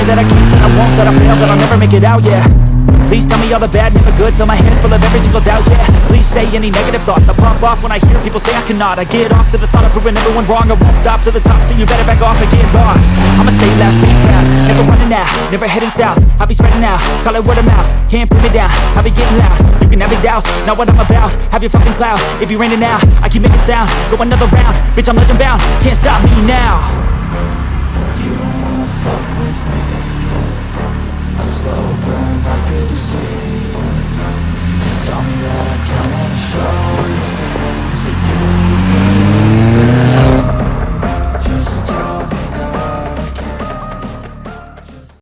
that I can't, that I won't, that I fail, that I'll never make it out, yeah. Please tell me all the bad, never good. Fill my head full of every single doubt, yeah. Please say any negative thoughts. I pop off when I hear people say I cannot. I get off to the thought of proving everyone wrong. I won't stop to the top, so you better back off and get lost. I'ma stay loud, stay proud, never running out, never heading south. I'll be spreading out, call it word of mouth. Can't put me down, I'll be getting loud. You can have it douse, not what I'm about. Have your fucking cloud, it be raining now. I keep making sound, go another round. Bitch, I'm legend bound, can't stop me now.